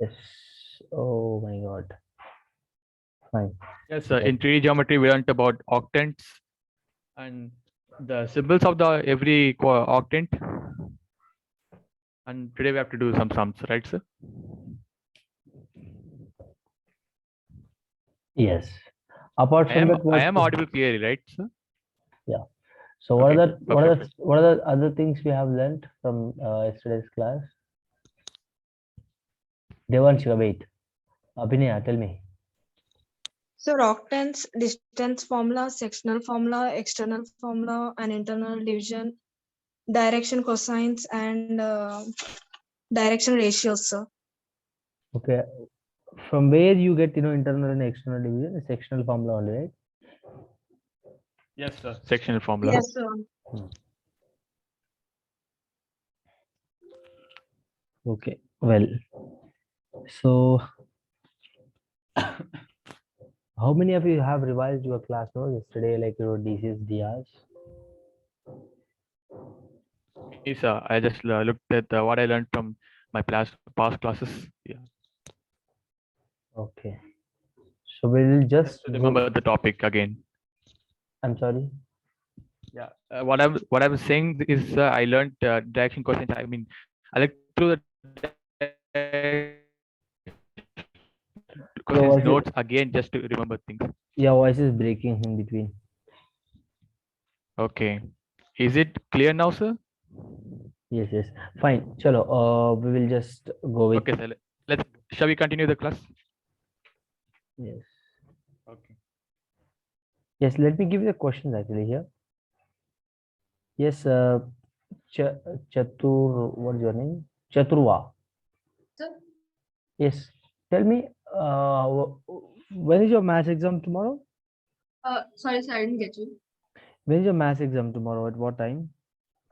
Yes. Oh my God. Fine. Yes, Yes. in 3D geometry, we learned about octants and the symbols of the every octant. And today we have to do some sums, right, sir? Yes. Apart from that, I what? am audible clearly, right, sir? Yeah. So what are Okay, the perfect. what are the other things we have learned from yesterday's class? Devanshika, wait. Abhinaya, tell me. So octants, distance formula, sectional formula, external formula, and internal division, direction cosines, and direction ratios, sir. Okay. From where you get internal and external division? Sectional formula only, right? Yes, sir. Sectional formula. Yes, sir. Okay. Well. So how many of you have revised your class notes yesterday, like your DCs, DRs? Yes, sir. I just looked at what I learned from my past classes. Yeah. Okay. So we will Just just to go. remember the topic again. I'm sorry. Yeah. What I was saying is I learned direction questions. I mean, I looked through the Your questions voice is, notes again just to remember things. your voice is breaking in between. Okay. Is it clear now, sir? Yes, yes. Fine. Chalo. We will just go with. Okay, sir. Let's. Shall we continue the class? Yes. Okay. Yes. Let me give you the questions actually here. Yes. Chatur. What is your name? Chaturva. Sir? Yes. Tell me. When is your maths exam tomorrow? Sorry, sir, I didn't get you. When is your maths exam tomorrow? At what time?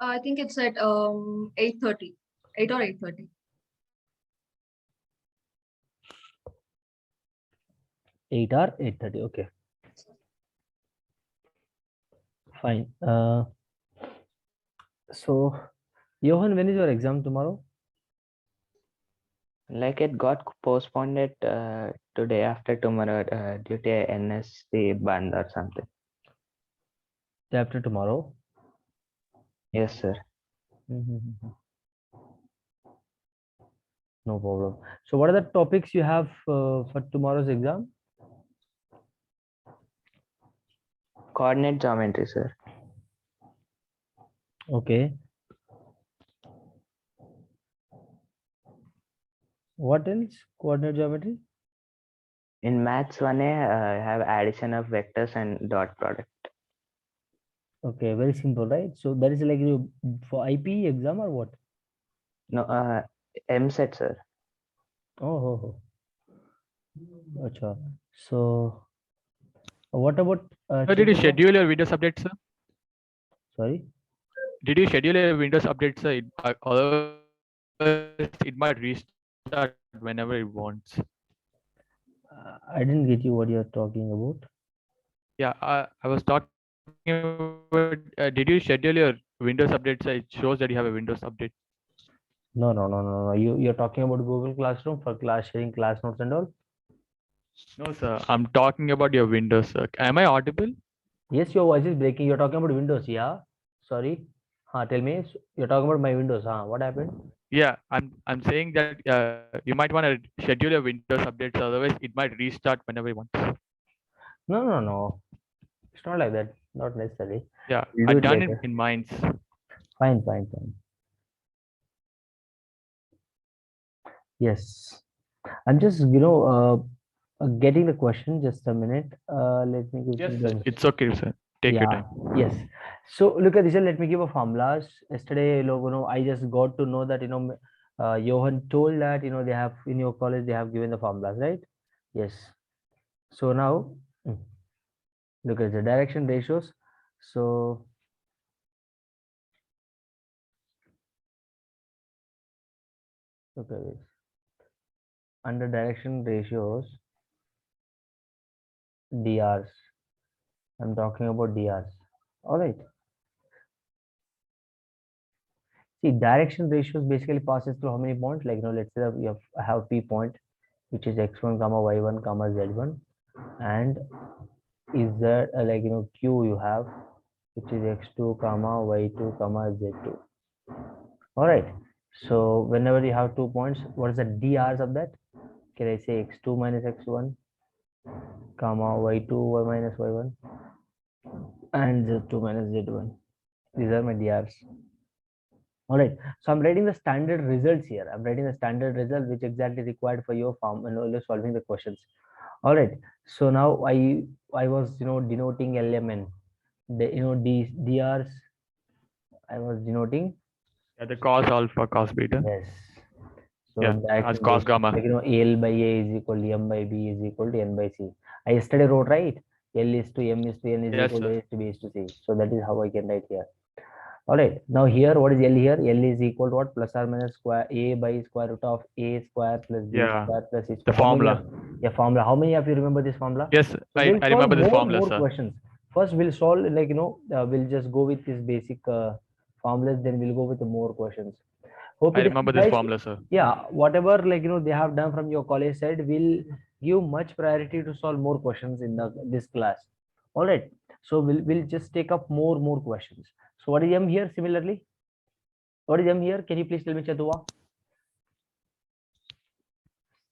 I think it's at 8:30, 8 or 8:30. 8 or 8:30. Okay. Fine. So, Johan, when is your exam tomorrow? Like it got postponed today after tomorrow due to NSC band or something. Day after tomorrow. Yes, sir. Mhm. No problem. So, what are the topics you have for tomorrow's exam? Coordinate geometry, sir. Okay. What else? Coordinate geometry? In maths 1A, I have addition of vectors and dot product. Okay, very simple, right? So, that is like you for IPE exam or what? No, MSET, sir. Oh. Acha. So, what about Did you Chaturva? schedule your Windows update, sir? Sorry. Did you schedule your Windows update, sir? Otherwise, it might restart whenever it wants. I didn't get you what you're talking about. Yeah, I was talking about. Did you schedule your Windows update, sir? It shows that you have a Windows update. No. You're talking about Google Classroom for class sharing class notes and all. No, sir. I'm talking about your Windows, sir. Am I audible? Yes, your voice is breaking. You're talking about Windows, yeah? Sorry. Tell me. You're talking about my Windows, What happened? Yeah, I'm saying that you might want to schedule your Windows updates. Otherwise, it might restart whenever you want. No. It's not like that. Not necessarily. Yeah, We'll I do it done it later. in Minds. Fine. Yes. I'm just, getting the question. Just a minute. Let me Yes, quickly sir. go. It's okay, sir. Take your Yeah. time. Yes. So look at this. Let me give a formulas. Yesterday, I just got to know that Johan told that they have in your college they have given the formulas, right? Yes. So now look at the direction ratios. So look at this. Under direction ratios, DRs. I'm talking about DRs. All right. See, direction ratios basically passes through how many points? Like, let's say that we have P point, which is x1 comma y1 comma z1, and is that like Q you have, which is x2 comma y2 comma z2. All right. So whenever you have 2 points, what is the drs of that? Can I say x2 minus x1 comma y2 y minus y1 and z2 minus z1? These are my drs. All right. So I'm writing the standard results here. I'm writing the standard result which exactly required for your form and solving the questions. All right. So now I was denoting LMN. DRs. I was denoting. Yeah, the cos alpha, cos beta. Yes. So Yeah, the as action cos ratio, gamma. like L by A is equal to M by B is equal to N by C. I yesterday wrote, right? L is to M is to N is Yes, equal to sir. A is to B is to C. So that is how I can write here. All right. Now here, what is L here? L is equal to what? Plus or minus square A by square root of A square plus B Yeah, square plus C the square. How many formula. yeah, formula. How many of you remember this formula? Yes, So I we'll solve remember this more formula, sir. questions. First, we'll solve we'll just go with this basic formulas. Then we'll go with the more questions. Hope I it is remember this guys. formula, sir. Yeah, whatever they have done from your college side will give much priority to solve more questions in this class. All right. So we'll just take up more questions. So what is M here? Similarly, what is M here? Can you please tell me, Chatua?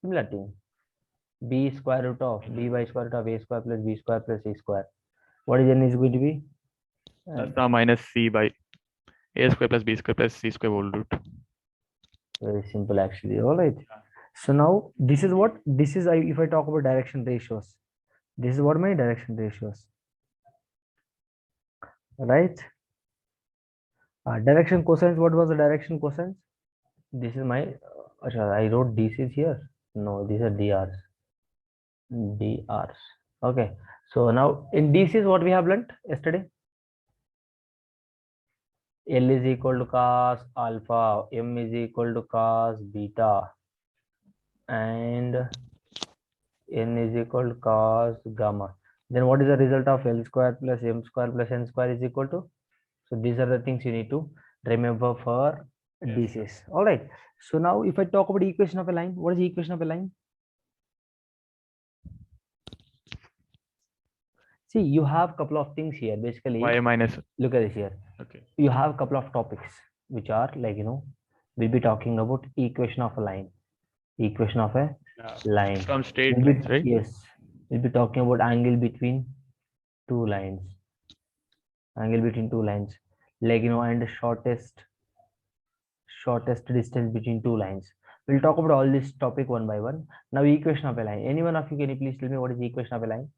Similar thing. B square root of B by square root of A square plus B square plus C square. What is N is going to be? Plus or minus C by A square plus B square plus C square whole root. Very simple actually. All right. So now this is what this is. If I talk about direction ratios, this is what my direction ratios. Right. Direction cosines. What was the direction cosines? This is my. I wrote DCs here. No, these are DRs. DRs. Okay. So now in DCs, what we have learnt yesterday? L is equal to cos alpha, M is equal to cos beta, and N is equal to cos gamma. Then what is the result of L square plus M square plus N square is equal to? So these are the things you need to remember for DCs. All right. So now if I talk about equation of a line, what is the equation of a line? See, you have couple of things here. Basically, Y minus. look at this here. Okay. You have a couple of topics which are we'll be talking about equation of a line. Equation of a line. From straight We'll be, lines, right? yes. We'll be talking about angle between two lines. Angle between two lines. And shortest distance between two lines. We'll talk about all this topic one by one. Now, equation of a line. Anyone of you, can you please tell me what is the equation of a line?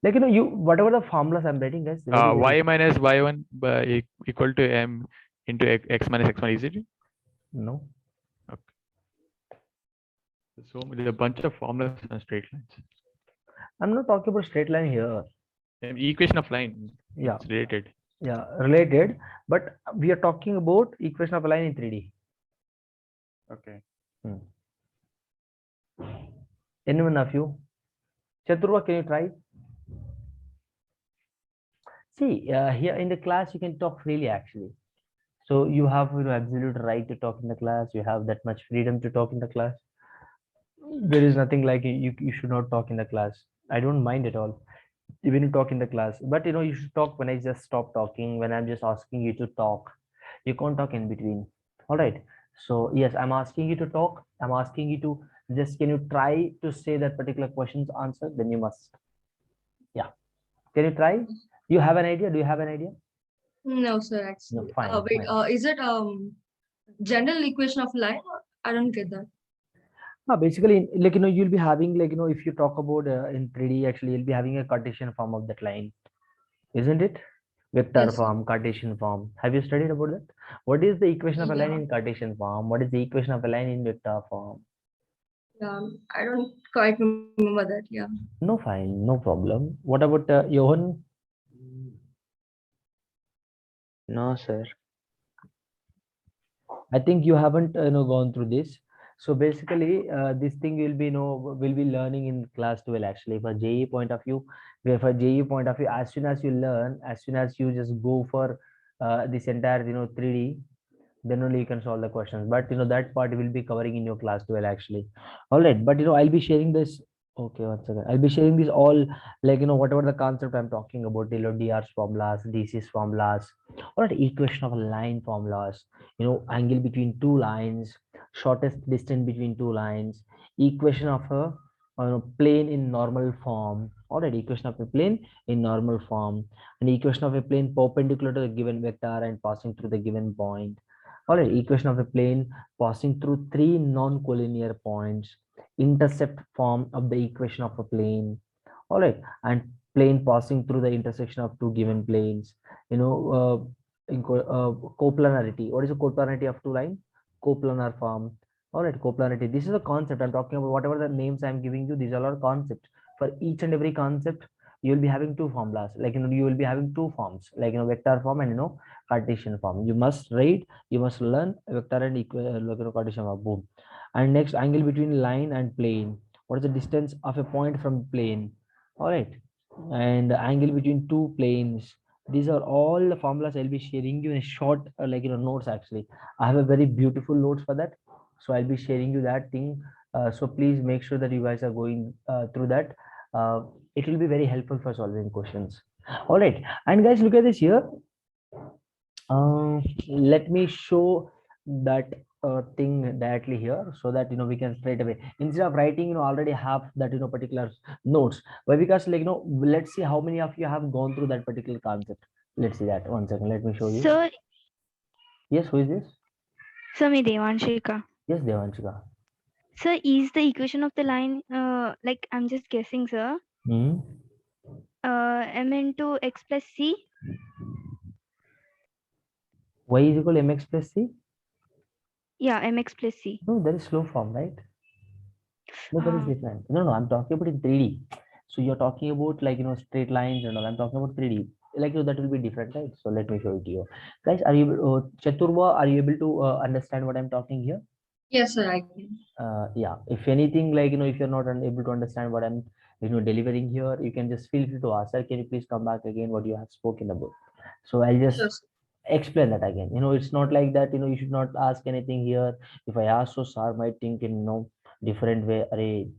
Whatever the formulas I'm writing, guys. Y minus y1 by equal to M into x minus x1, is it? No. So there's a bunch of formulas on straight lines. I'm not talking about straight line here. Equation of line. Yeah. It's related. Yeah, related. But we are talking about equation of a line in 3D. Okay. Anyone of you? Chaturva, can you try? See, here in the class, you can talk freely actually. So you have absolute right to talk in the class. You have that much freedom to talk in the class. There is nothing like you should not talk in the class. I don't mind at all. Even you talk in the class, but you should talk when I just stop talking, when I'm just asking you to talk. You can't talk in between. All right. So yes, I'm asking you to talk. I'm asking you to just, can you try to say that particular question's answer? Then you must. Yeah. Can you try? You have an idea? Do you have an idea? No, sir, actually. No, fine. Wait, fine. is it general equation of line? I don't get that. Basically, you'll be having if you talk about in 3D, actually, you'll be having a Cartesian form of that line, isn't it? Vector Yes, sir. form, Cartesian form. Have you studied about that? What is the equation of a line Yeah. in Cartesian form? What is the equation of a line in vector form? Yeah, I don't quite remember that. Yeah. No, fine, no problem. What about Johan? No, sir. I think you haven't gone through this. So basically, this thing will be will be learning in class 12 actually. For JE point of view, as soon as you learn, as soon as you just go for this entire 3D, then only you can solve the questions. But that part will be covering in your class 12 actually. All right, but I'll be sharing this. Okay, one second. I'll be sharing this all, like whatever the concept I'm talking about, DR's formulas, DC's formulas, all right, equation of a line formulas, angle between two lines, shortest distance between two lines, equation of a plane in normal form. All right, equation of a plane in normal form, an equation of a plane perpendicular to the given vector and passing through the given point. All right, equation of a plane passing through three non-collinear points, intercept form of the equation of a plane. All right, and plane passing through the intersection of two given planes. Coplanarity. What is the coplanarity of two lines? Coplanar form. All right, coplanarity. This is a concept I'm talking about. Whatever the names I'm giving you, these are all concepts. For each and every concept, you will be having two formulas. Like you will be having two forms, like vector form and Cartesian form. You must write, you must learn vector and Cartesian form. Boom. And next, angle between line and plane. What is the distance of a point from plane? All right, and the angle between two planes. These are all the formulas I'll be sharing you in a short notes. Actually, I have a very beautiful notes for that, so I'll be sharing you that thing. So please make sure that you guys are going through that. It will be very helpful for solving questions. All right, and guys, look at this here. Let me show that thing directly here, so that we can straight away, instead of writing already have that particular notes. Why? Because let's see how many of you have gone through that particular concept. Let's see that. One second, let me show you. Sir, Yes, who is this? sir, me Devanshika. Yes, Devanshika. Sir, is the equation of the line, like I'm just guessing, sir, Hmm. m into x plus c? Y is equal to mx plus c. Yeah, mx plus c. No, that is slow form, right? No, that is Ah. different. No, I'm talking about in 3D. So you're talking about straight lines and all. I'm talking about 3D. That will be different, right? So let me show it to you. Guys, are you Chaturva, are you able to understand what I'm talking here? Yes, sir, I can. Yeah. If anything, if you're not able to understand what I'm delivering here, you can just feel free to ask, sir, can you please come back again what you have spoken about? So I'll just Sure, sir. explain that again. It's not like that, you should not ask anything here. If I ask, so sir might think in different way. Array,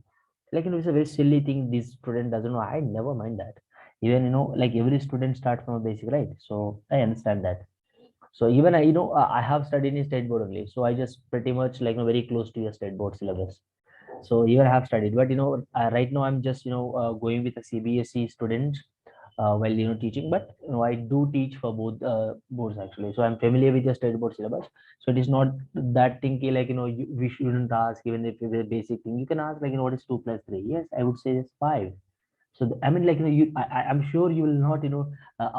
it's a very silly thing. This student doesn't know. I never mind that. Even every student start from a basic, right? So I understand that. So even I have studied in state board only. So I just pretty much very close to your state board syllabus. So even I have studied, but right now I'm just going with a CBSE student while teaching. But I do teach for both boards actually. So I'm familiar with the state board syllabus. So it is not that thinky we shouldn't ask, even if it's a basic thing. You can ask what is 2 plus 3? Yes, I would say it's 5. So I mean I'm sure you will not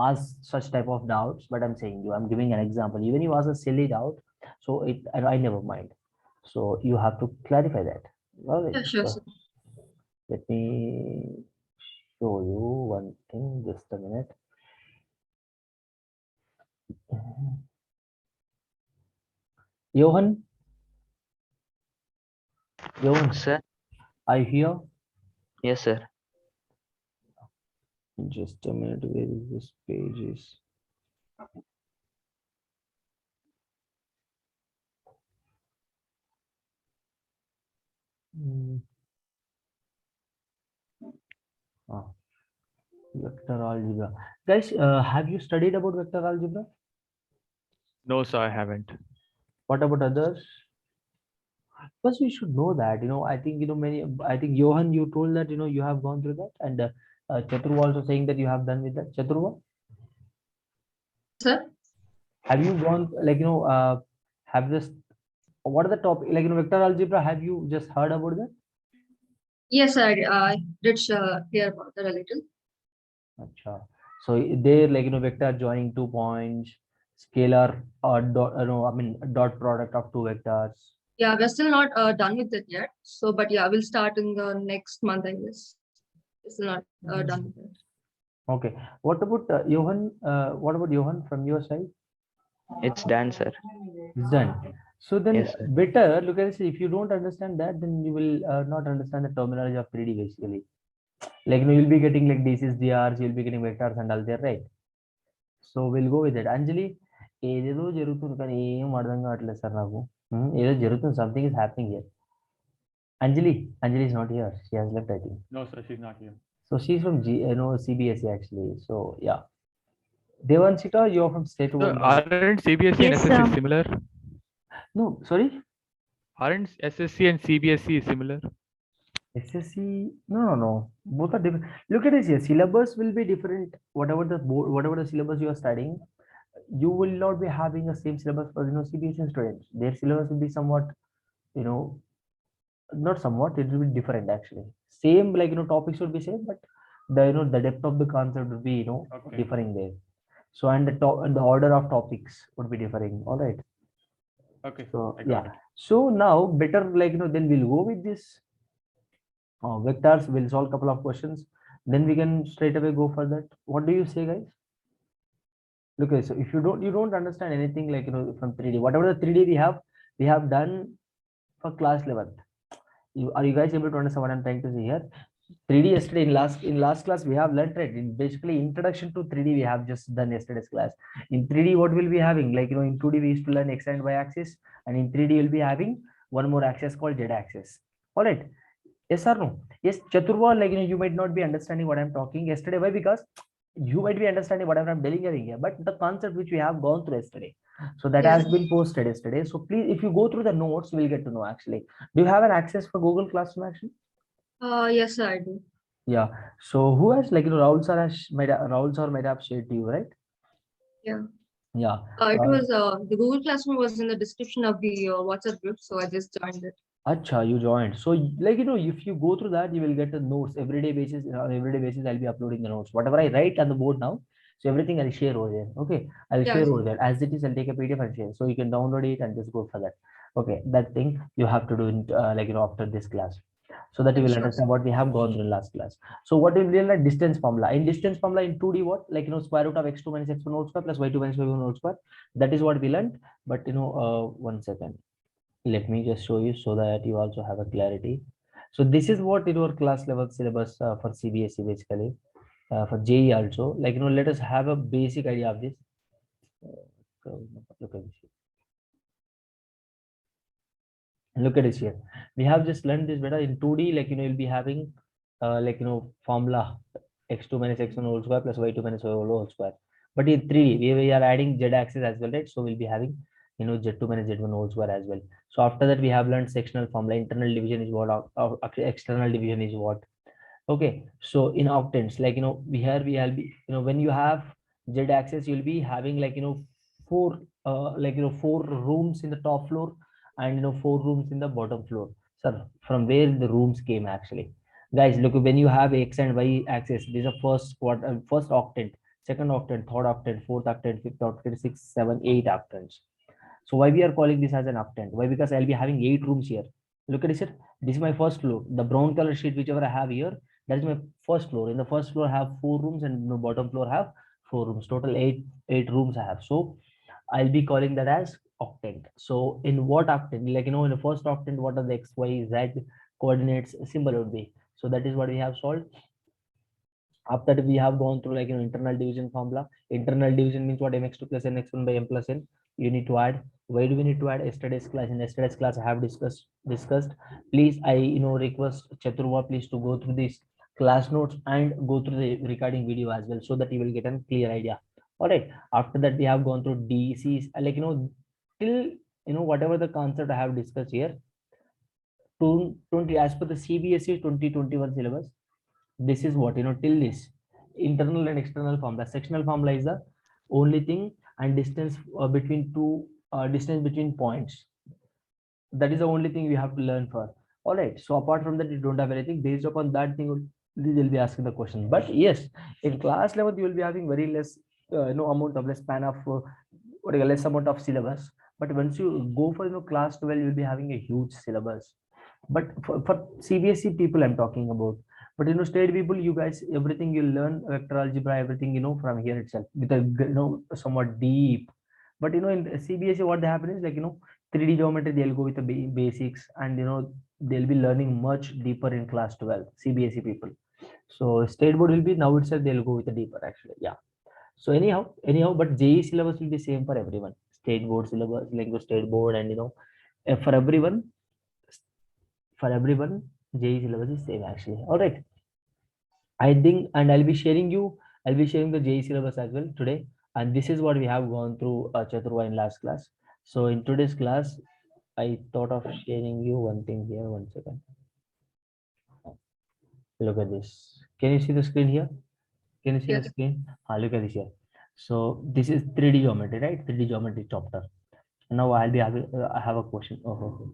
ask such type of doubts, but I'm saying I'm giving an example. Even you ask a silly doubt, so I never mind. So you have to clarify that. All right. Yeah, sure, So sir. let me show you one thing. Just a minute. Johan, Sir, are you here? yes, sir. Just a minute. Where is this page? Is vector algebra. Guys, have you studied about vector algebra? No, sir, I haven't. What about others? First, we should know that. I think many. I think Johan, you told that you have gone through that, and Chatru also saying that you have done with that. Chatru, Sir? have you gone have this? What are the topic vector algebra? Have you just heard about that? Yes, sir, I did hear about that a little. Acha. So there vector joining 2 points, scalar or dot, I mean dot product of two vectors. Yeah, we're still not done with it yet. So, but yeah, we'll start in the next month, I guess. We're still not done with it. Okay. What about Johan? What about Johan from your side? It's done, sir. It's done. So then Yes, sir. better look at this. If you don't understand that, then you will not understand the terminology of 3D basically. You'll be getting DCs, DRs, you'll be getting vectors and all there, right? So we'll go with it. Anjali, ఏదేదో జరుగుతుంది కానీ ఏం అర్థం కావట్లేదు sir నాకు. ఏదో జరుగుతుంది, something is happening here. Anjali is not here. She has left, I think. No, sir, she's not here. So she's from CBSE actually. So yeah. Devanshika, you're from state Sir, one. aren't CBSE and Yes, SSC sir. similar? No, sorry. Aren't SSC and CBSE similar? SSC, no. Both are different. Look at this here. Syllabus will be different. Whatever the syllabus you are studying, you will not be having the same syllabus for CBSE students. Their syllabus will be somewhat, not somewhat. It will be different actually. Same topics would be same, but the depth of the concept would be Okay. differing there. So and the order of topics would be differing. All right. Okay. So I got yeah. it. So now better then we'll go with this vectors. We'll solve a couple of questions. Then we can straight away go for that. What do you say, guys? Look, so if you don't understand anything from 3D, whatever the 3D we have done for class 11th. Are you guys able to understand what I'm trying to say here? 3D yesterday in last class we have learned, right? Basically introduction to 3D we have just done yesterday's class. In 3D what we'll be having, in 2D we used to learn x and y axis, and in 3D we'll be having one more axis called z axis. All right. Yes or no? Yes, Chaturva, you might not be understanding what I'm talking yesterday. Why? Because you might be understanding whatever I'm delivering here, but the concept which we have gone through yesterday, so that has been posted yesterday. So please, if you go through the notes, you will get to know actually. Do you have an access for Google Classroom actually? Yes, sir, I do. Yeah. So who has Rahul sir might have shared to you, right? Yeah. Yeah. It was the Google Classroom was in the description of the WhatsApp group, so I just joined it. Acha, you joined. So if you go through that, you will get the notes everyday basis. On everyday basis, I'll be uploading the notes. Whatever I write on the board now, so everything I'll share over there. Okay, I'll Yeah, share sure. over there. As it is, I'll take a PDF and share. So you can download it and just go for that. Okay, that thing you have to do in after this class, so that you Yeah, will sure. understand what we have gone through in last class. So what we learn like distance formula. In distance formula in 2D, what square root of x2 minus x1 whole square plus y2 minus y1 whole square. That is what we learned. But 1 second. Let me just show you so that you also have a clarity. So this is what your class level syllabus for CBSE basically, for JE also. Let us have a basic idea of this. Look at this. Look at this here. We have just learned this better in 2D. You'll be having formula x2 minus x1 whole square plus y2 minus y1 whole square. But in 3D, we are adding z axis as well, right? So we'll be having z2 minus z1 whole square as well. So after that, we have learned sectional formula. Internal division is what, external division is what. Okay, so in octants, here we'll be, when you have z axis, you'll be having four four rooms in the top floor and 4 rooms in the bottom floor. Sir, from where the rooms came actually? Guys, look, when you have x and y axis, these are first octant, second octant, third octant, fourth octant, fifth octant, 6, 7, 8 octants. So why we are calling this as an octant? Why? Because I'll be having 8 rooms here. Look at this here. This is my first floor. The brown color sheet, whichever I have here, that is my first floor. In the first floor, I have 4 rooms, and the bottom floor have 4 rooms. Total 8 rooms I have. So I'll be calling that as octant. So in what octant? In the first octant, what are the x, y, z coordinates symbol would be? So that is what we have solved. After that, we have gone through internal division formula. Internal division means what? Mx2 plus nx1 by m plus n. You need to add. Why do we need to add? Yesterday's class. In yesterday's class, I have discussed. Please, I request Chaturva please to go through these class notes and go through the recording video as well, so that you will get a clear idea. All right. After that, we have gone through DCs, till whatever the concept I have discussed here. 20 as per the CBSE 2021 syllabus. This is what till this internal and external formula. Sectional formula is the only thing, and distance between points, that is the only thing we have to learn for. All right, so apart from that, you don't have anything. Based upon that thing, they'll be asking the question. But yes, in class level, you will be having very less less span of less amount of syllabus. But once you go for class 12, you'll be having a huge syllabus. But for CBSE people, I'm talking about. But state people, you guys, everything you learn, vector algebra, everything from here itself with a somewhat deep. But in CBSE, what they happen is 3D geometry, they'll go with the basics, and they'll be learning much deeper in class 12 CBSE people. So state board will be now itself they'll go with the deeper actually. Yeah. So anyhow, but JEE syllabus will be same for everyone. State board syllabus, like the state board, and for everyone, JEE syllabus is same actually. All right. I think, and I'll be sharing the JEE syllabus as well today. And this is what we have gone through, Chaturva, in last class. So in today's class, I thought of sharing you one thing here. One second. Look at this. Can you see the screen here? Can you see the Yes. screen? Look at this here. So this is 3D geometry, right? 3D geometry chapter. Now I'll be having, I have a question. Oh,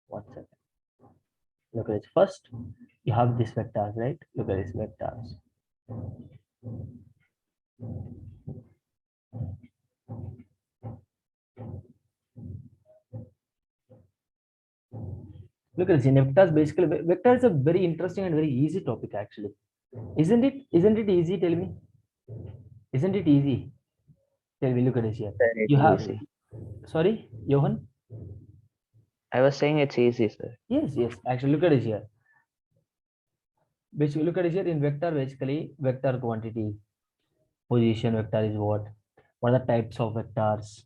1 second. Look at this. First, you have this vectors, right? Look at this vectors. Look at this. In vectors, basically, vector is a very interesting and very easy topic actually. Isn't it? Isn't it easy? Tell me. Isn't it easy? Tell me. Look at this here. Very You have. easy. Sorry, Johan. I was saying it's easy, sir. Yes, yes. Actually, look at this here. Basically, look at this here. In vector, basically, vector quantity, position vector is what? What are the types of vectors?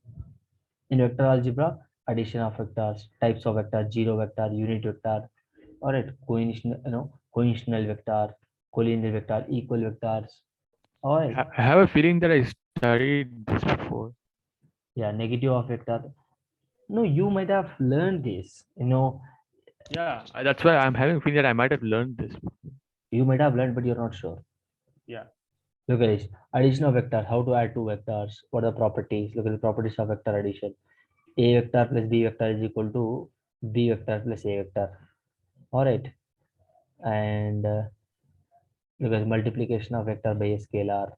In vector algebra, addition of vectors, types of vector, zero vector, unit vector, all right, coincident vector, collinear vector, equal vectors. All right. I have a feeling that I studied this before. Yeah, negative of vector. No, you might have learned this. Yeah, that's why I'm having a feeling that I might have learned this. You might have learned, but you're not sure. Yeah. Look at this. Addition of vector. How to add two vectors? What are the properties? Look at the properties of vector addition. A vector plus B vector is equal to B vector plus A vector. All right. And look at multiplication of vector by a scalar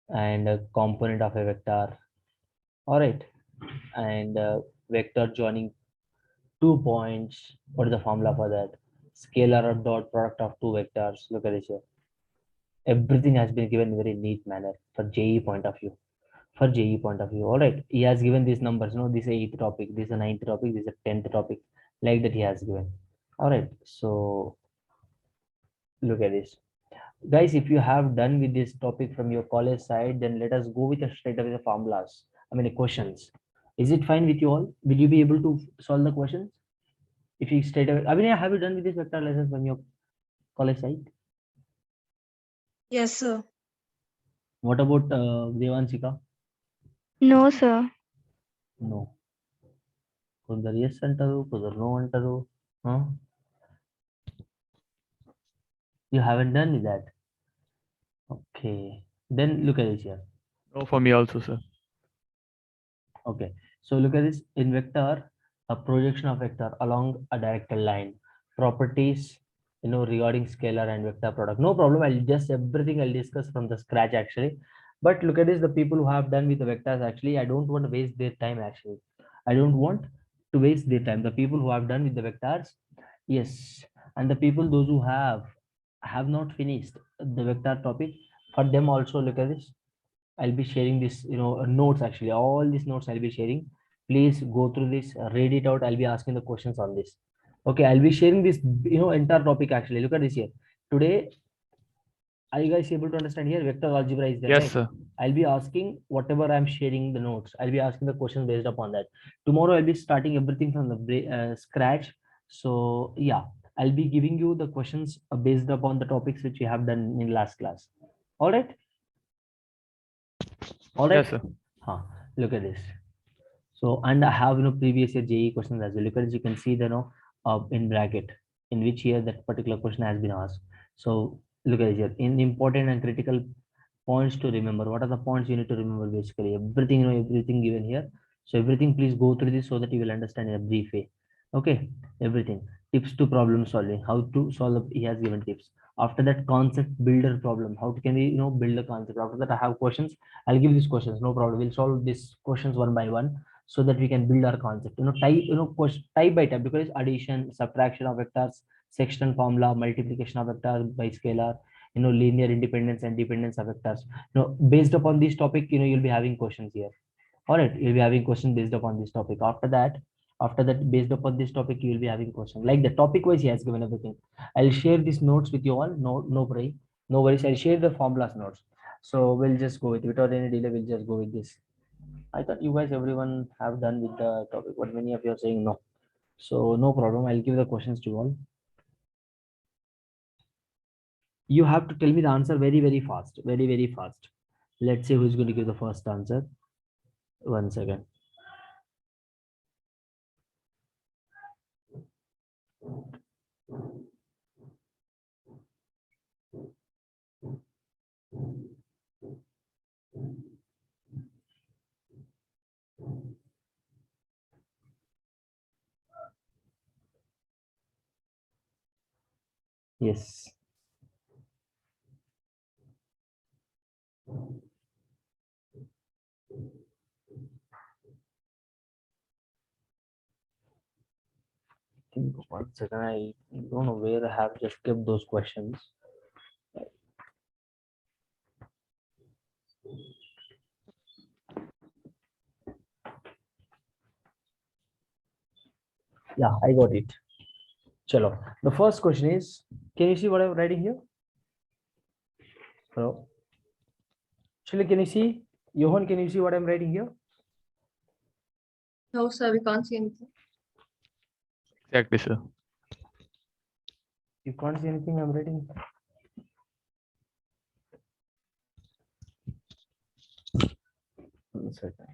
and a component of a vector. All right. And vector joining 2 points. What is the formula for that? Scalar or dot product of two vectors. Look at this here. Everything has been given in very neat manner for JEE point of view. For JEE point of view. All right. He has given these numbers. No, this is 8th topic. This is a 9th topic. This is a 10th topic. Like that he has given. All right. So look at this. Guys, if you have done with this topic from your college side, then let us go with a straight away the formulas. I mean, the questions. Is it fine with you all? Will you be able to solve the questions? If you straight away, I mean, have you done with this vector lessons from your college side? Yes, sir. What about Devanshika? No, sir. No. కొందరు yes అంటారు, కొందరు no అంటారు. Huh? You haven't done with that. Okay. Then look at this here. No, for me also, sir. Okay. So look at this. In vector, a projection of vector along a directed line. Properties, regarding scalar and vector product. No problem. Everything I'll discuss from the scratch actually. But look at this. The people who have done with the vectors actually, I don't want to waste their time actually. I don't want to waste their time. The people who have done with the vectors, yes. And the people, those who have not finished the vector topic, for them also, look at this. I'll be sharing this, notes actually. All these notes I'll be sharing. Please go through this, read it out. I'll be asking the questions on this. Okay, I'll be sharing this, entire topic actually. Look at this here. Today, are you guys able to understand here? Vector algebra is there, Yes, right? sir. I'll be asking whatever I'm sharing the notes. I'll be asking the questions based upon that. Tomorrow, I'll be starting everything from the scratch. So yeah, I'll be giving you the questions based upon the topics which you have done in last class. All right. All right. Yes, sir. Look at this. So, and I have previous year JEE questions as well. Look at this. You can see the in bracket in which year that particular question has been asked. So look at this here. In important and critical points to remember. What are the points you need to remember? Basically, everything everything given here. So everything, please go through this so that you will understand in a brief way. Okay, everything. Tips to problem solving. How to solve. He has given tips. After that, concept builder problem. How can we build a concept? After that, I have questions. I'll give these questions. No problem. We'll solve these questions one by one so that we can build our concept. Type by type, because addition, subtraction of vectors, section formula, multiplication of vectors by scalar, linear independence and dependence of vectors. Based upon this topic, you'll be having questions here. All right, you'll be having questions based upon this topic. After that, based upon this topic, you will be having questions. Like the topic wise, he has given everything. I'll share these notes with you all. No worries. I'll share the formulas notes. So we'll just go with, without any delay, we'll just go with this. I thought you guys, everyone have done with the topic, but many of you are saying no. So no problem. I'll give the questions to you all. You have to tell me the answer very, very fast. Very, very fast. Let's see who's going to give the first answer. 1 second. Yes. Think 1 second. I don't know where I have just kept those questions. Yeah, I got it. Chalo. The first question is, can you see what I'm writing here? Hello. Actually, can you see? Johan, can you see what I'm writing here? No, sir, we can't see anything. Exactly, sir. You can't see anything I'm writing. One second.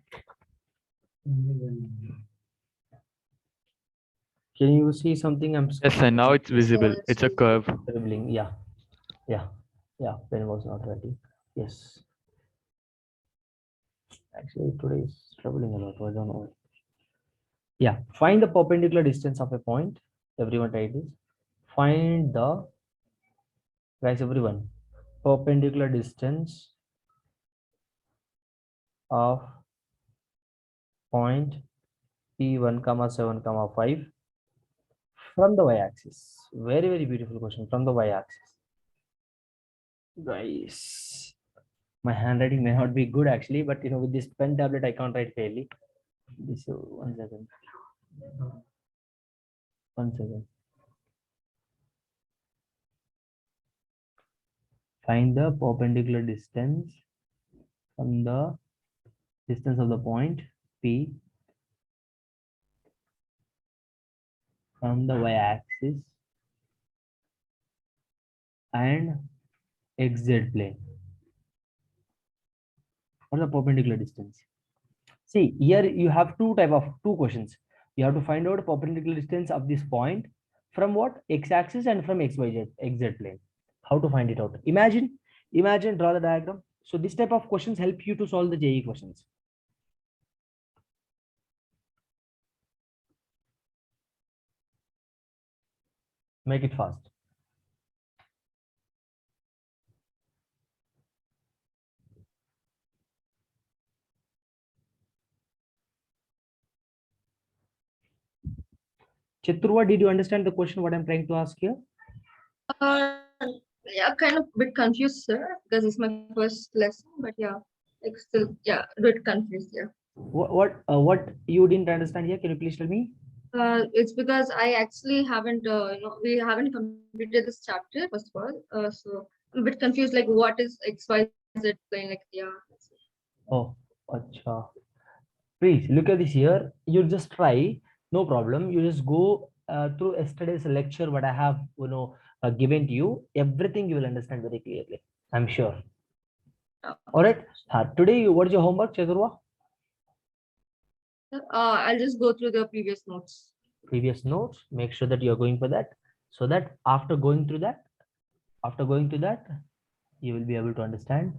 Can you see something? I'm Yes, sir. Now it's visible. it's It's a curve. scribbling. Yeah, yeah, yeah. Pen was not ready. Yes. Actually, today is troubling a lot. I don't know. Yeah. Find the perpendicular distance of a point. Everyone try this. Find the, guys, everyone, perpendicular distance of point P1, 7, 5 from the y-axis. Very, very beautiful question from the y-axis. Guys, my handwriting may not be good actually, but with this pen tablet, I can't write fairly. This 1 second. 1 second. Find the perpendicular distance from the distance of the point P from the y-axis and xz plane. What is the perpendicular distance? See, here you have two questions. You have to find out perpendicular distance of this point from what? X-axis and from xz plane. How to find it out? Imagine, draw the diagram. So this type of questions help you to solve the JEE questions. Make it fast. Chitrua, did you understand the question what I'm trying to ask here? Uh, yeah, kind of bit confused, sir, because it's my first lesson, but yeah, like still, yeah, a bit confused, yeah. What you didn't understand here? Can you please tell me? It's because I actually haven't, we haven't completed this chapter, first of all. So I'm a bit confused, like what is XYZ plane, like, yeah. That's it. Oh, acha. Please look at this here. You just try, no problem. You just go through yesterday's lecture, what I have, given to you. Everything you will understand very clearly. I'm sure. All right. Today, what is your homework, Chaturva? I'll just go through the previous notes. Previous notes. Make sure that you are going for that, so that after going through that, you will be able to understand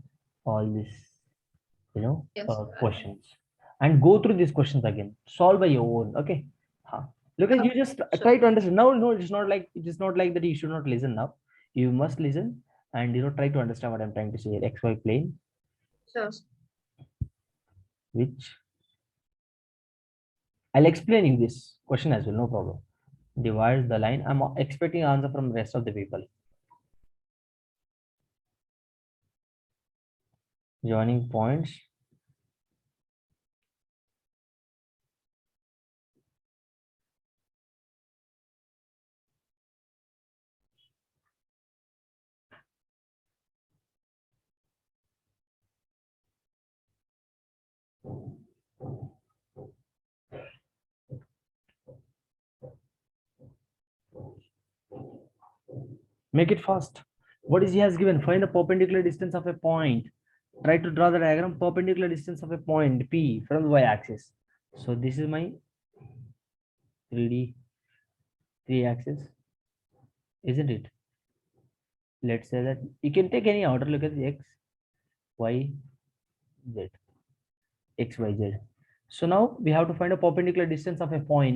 all this, Yes. questions, and go through these questions again. Solve by your own. Okay. Look at, you just Sure. try to understand. No, it's not like that you should not listen now. You must listen and try to understand what I'm trying to say. XY plane, Sure. which I'll explain you this question as well, no problem. Divides the line. I'm expecting answer from the rest of the people. Joining points. Make it fast. What is he has given? Find the perpendicular distance of a point. Try to draw the diagram perpendicular distance of a point P from the y-axis. So this is my 3D 3-axis, isn't it? Let's say that you can take any order. Look at the x, y, z, x, y, z. So now we have to find a perpendicular distance of a point